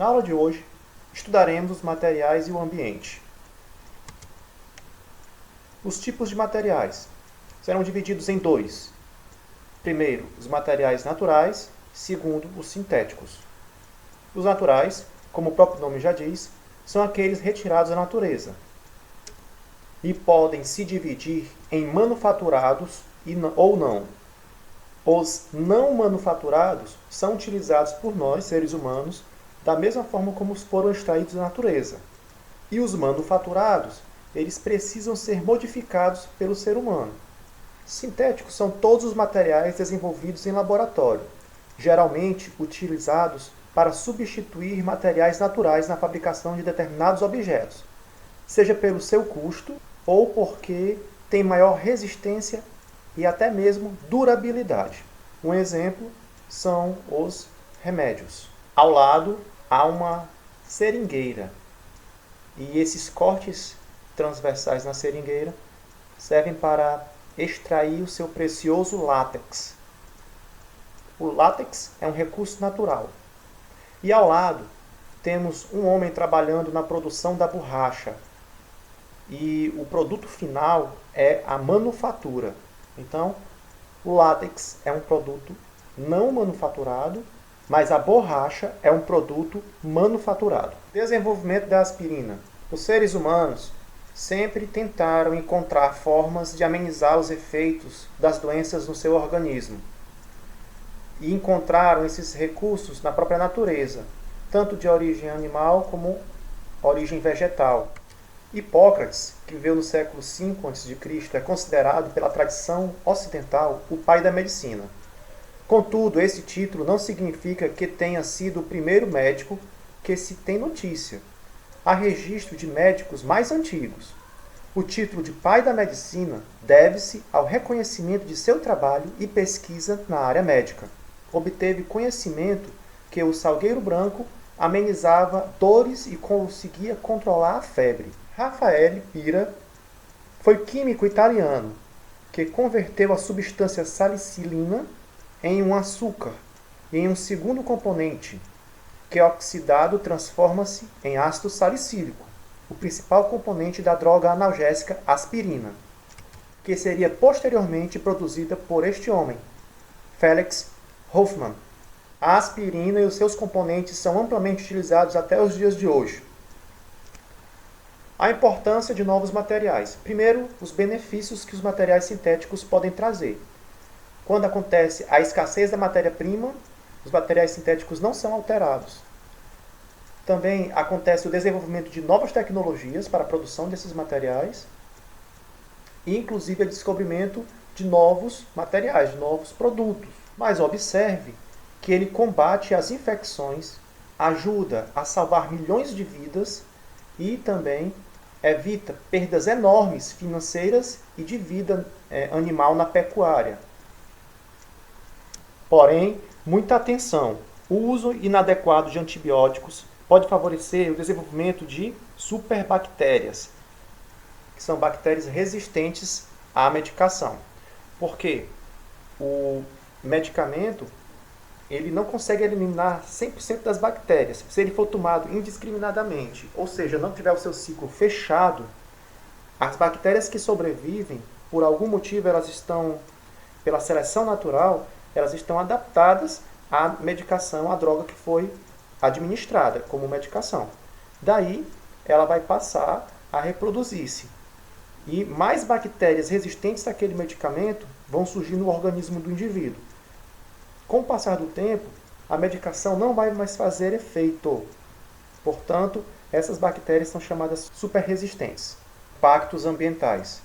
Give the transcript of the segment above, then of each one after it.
Na aula de hoje, estudaremos os materiais e o ambiente. Os tipos de materiais serão divididos em dois. Primeiro, os materiais naturais, segundo, os sintéticos. Os naturais, como o próprio nome já diz, são aqueles retirados da natureza e podem se dividir em manufaturados ou não. Os não manufaturados são utilizados por nós, seres humanos, da mesma forma como foram extraídos da natureza. E os manufaturados, eles precisam ser modificados pelo ser humano. Sintéticos são todos os materiais desenvolvidos em laboratório, geralmente utilizados para substituir materiais naturais na fabricação de determinados objetos, seja pelo seu custo ou porque tem maior resistência e até mesmo durabilidade. Um exemplo são os remédios. Ao lado há uma seringueira e esses cortes transversais na seringueira servem para extrair o seu precioso látex. O látex é um recurso natural. E ao lado temos um homem trabalhando na produção da borracha. E o produto final é a manufatura. Então, o látex é um produto não manufaturado, mas a borracha é um produto manufaturado. Desenvolvimento da aspirina. Os seres humanos sempre tentaram encontrar formas de amenizar os efeitos das doenças no seu organismo. E encontraram esses recursos na própria natureza, tanto de origem animal como origem vegetal. Hipócrates, que viveu no século V a.C., é considerado pela tradição ocidental o pai da medicina. Contudo, esse título não significa que tenha sido o primeiro médico que se tem notícia. Há registro de médicos mais antigos. O título de pai da medicina deve-se ao reconhecimento de seu trabalho e pesquisa na área médica. Obteve conhecimento que o salgueiro branco amenizava dores e conseguia controlar a febre. Raffaele Pira foi químico italiano que converteu a substância salicilina em um açúcar e em um segundo componente, que oxidado transforma-se em ácido salicílico, o principal componente da droga analgésica aspirina, que seria posteriormente produzida por este homem, Felix Hoffmann. A aspirina e os seus componentes são amplamente utilizados até os dias de hoje. A importância de novos materiais. Primeiro, os benefícios que os materiais sintéticos podem trazer. Quando acontece a escassez da matéria-prima, os materiais sintéticos não são alterados. Também acontece o desenvolvimento de novas tecnologias para a produção desses materiais e, inclusive, o descobrimento de novos materiais, de novos produtos. Mas observe que ele combate as infecções, ajuda a salvar milhões de vidas e também evita perdas enormes financeiras e de vida animal na pecuária. Porém, muita atenção! O uso inadequado de antibióticos pode favorecer o desenvolvimento de superbactérias, que são bactérias resistentes à medicação. Porque o medicamento ele não consegue eliminar 100% das bactérias. Se ele for tomado indiscriminadamente, ou seja, não tiver o seu ciclo fechado, as bactérias que sobrevivem, por algum motivo, elas estão, pela seleção natural, elas estão adaptadas à medicação, à droga que foi administrada como medicação. Daí, ela vai passar a reproduzir-se. E mais bactérias resistentes àquele medicamento vão surgir no organismo do indivíduo. Com o passar do tempo, a medicação não vai mais fazer efeito. Portanto, essas bactérias são chamadas superresistentes. Impactos ambientais.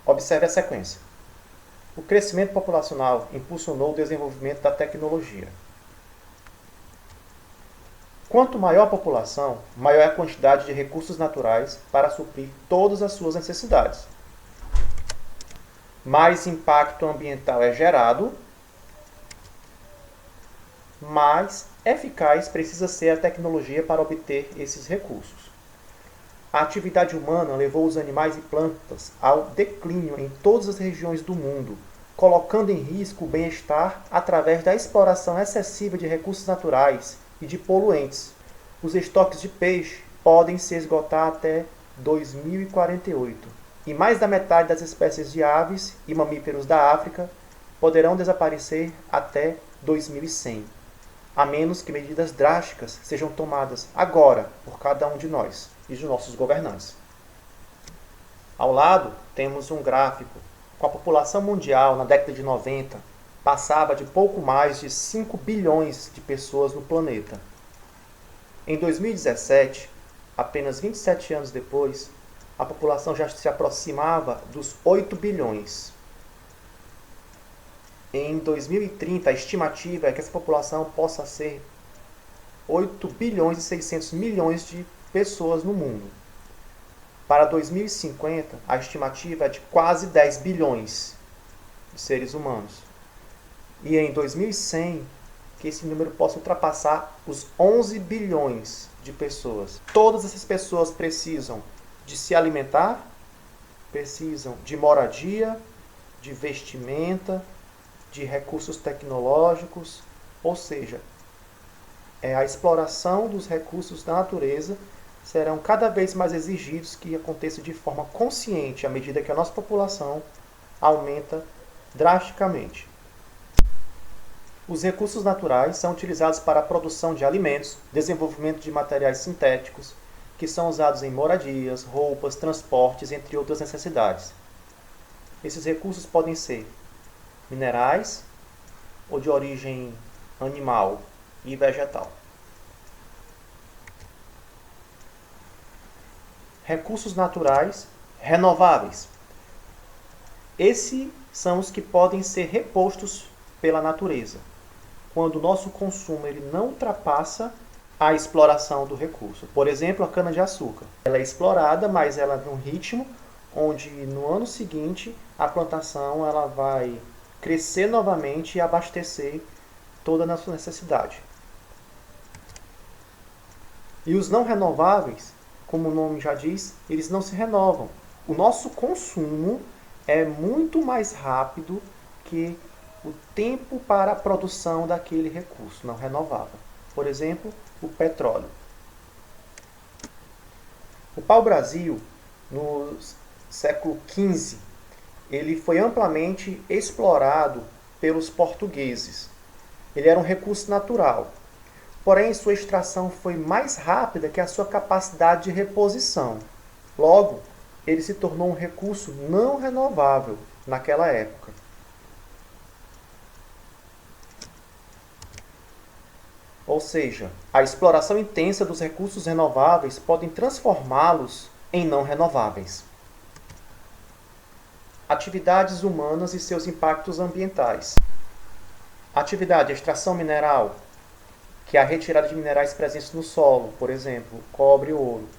Observe a sequência. O crescimento populacional impulsionou o desenvolvimento da tecnologia. Quanto maior a população, maior é a quantidade de recursos naturais para suprir todas as suas necessidades. Mais impacto ambiental é gerado, mais eficaz precisa ser a tecnologia para obter esses recursos. A atividade humana levou os animais e plantas ao declínio em todas as regiões do mundo, colocando em risco o bem-estar através da exploração excessiva de recursos naturais e de poluentes. Os estoques de peixe podem se esgotar até 2048, e mais da metade das espécies de aves e mamíferos da África poderão desaparecer até 2100, a menos que medidas drásticas sejam tomadas agora por cada um de nós e de nossos governantes. Ao lado, temos um gráfico com a população mundial na década de 90 passava de pouco mais de 5 bilhões de pessoas no planeta. Em 2017, apenas 27 anos depois, a população já se aproximava dos 8 bilhões. Em 2030, a estimativa é que essa população possa ser 8 bilhões e 600 milhões de pessoas no mundo. Para 2050, a estimativa é de quase 10 bilhões de seres humanos. E em 2100, que esse número possa ultrapassar os 11 bilhões de pessoas. Todas essas pessoas precisam de se alimentar, precisam de moradia, de vestimenta, de recursos tecnológicos, ou seja, a exploração dos recursos da natureza serão cada vez mais exigidos que aconteça de forma consciente à medida que a nossa população aumenta drasticamente. Os recursos naturais são utilizados para a produção de alimentos, desenvolvimento de materiais sintéticos, que são usados em moradias, roupas, transportes, entre outras necessidades. Esses recursos podem ser minerais ou de origem animal e vegetal. Recursos naturais renováveis. Esses são os que podem ser repostos pela natureza, quando o nosso consumo ele não ultrapassa a exploração do recurso. Por exemplo, a cana-de-açúcar. Ela é explorada, mas ela num ritmo onde no ano seguinte a plantação ela vai crescer novamente e abastecer toda a nossa necessidade. E os não renováveis, como o nome já diz, eles não se renovam. O nosso consumo é muito mais rápido que o tempo para a produção daquele recurso não renovável. Por exemplo, o petróleo. O pau-brasil, no século XV, ele foi amplamente explorado pelos portugueses. Ele era um recurso natural. Porém, sua extração foi mais rápida que a sua capacidade de reposição. Logo, ele se tornou um recurso não renovável naquela época. Ou seja, a exploração intensa dos recursos renováveis pode transformá-los em não renováveis. Atividades humanas e seus impactos ambientais. Atividade de extração mineral, que é a retirada de minerais presentes no solo, por exemplo, cobre e ouro,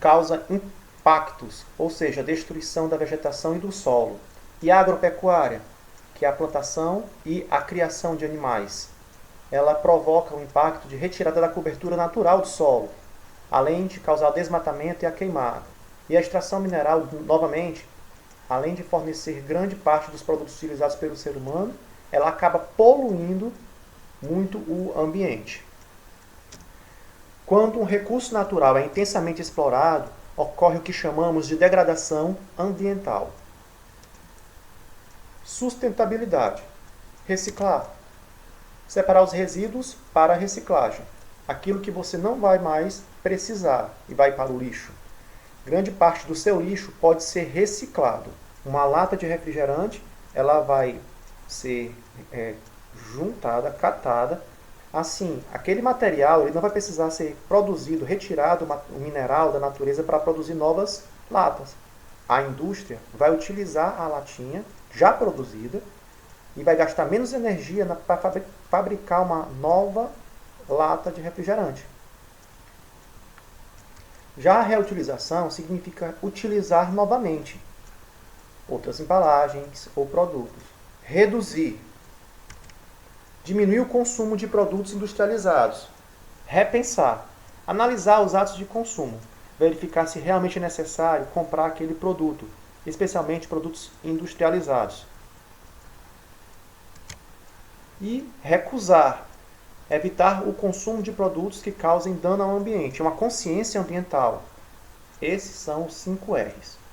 causa impactos, ou seja, destruição da vegetação e do solo. E a agropecuária, que é a plantação e a criação de animais. Ela provoca o impacto de retirada da cobertura natural do solo, além de causar o desmatamento e a queimada. E a extração mineral, novamente, além de fornecer grande parte dos produtos utilizados pelo ser humano, ela acaba poluindo muito o ambiente. Quando um recurso natural é intensamente explorado, ocorre o que chamamos de degradação ambiental. Sustentabilidade. Reciclar. Separar os resíduos para a reciclagem. Aquilo que você não vai mais precisar e vai para o lixo. Grande parte do seu lixo pode ser reciclado. Uma lata de refrigerante, ela vai ser juntada, catada. Assim, aquele material ele não vai precisar ser produzido, retirado o mineral da natureza para produzir novas latas. A indústria vai utilizar a latinha já produzida e vai gastar menos energia para fabricar uma nova lata de refrigerante. Já a reutilização significa utilizar novamente outras embalagens ou produtos. Reduzir. Diminuir o consumo de produtos industrializados. Repensar. Analisar os hábitos de consumo. Verificar se realmente é necessário comprar aquele produto, especialmente produtos industrializados. E recusar. Evitar o consumo de produtos que causem dano ao ambiente, uma consciência ambiental. Esses são os 5 R's.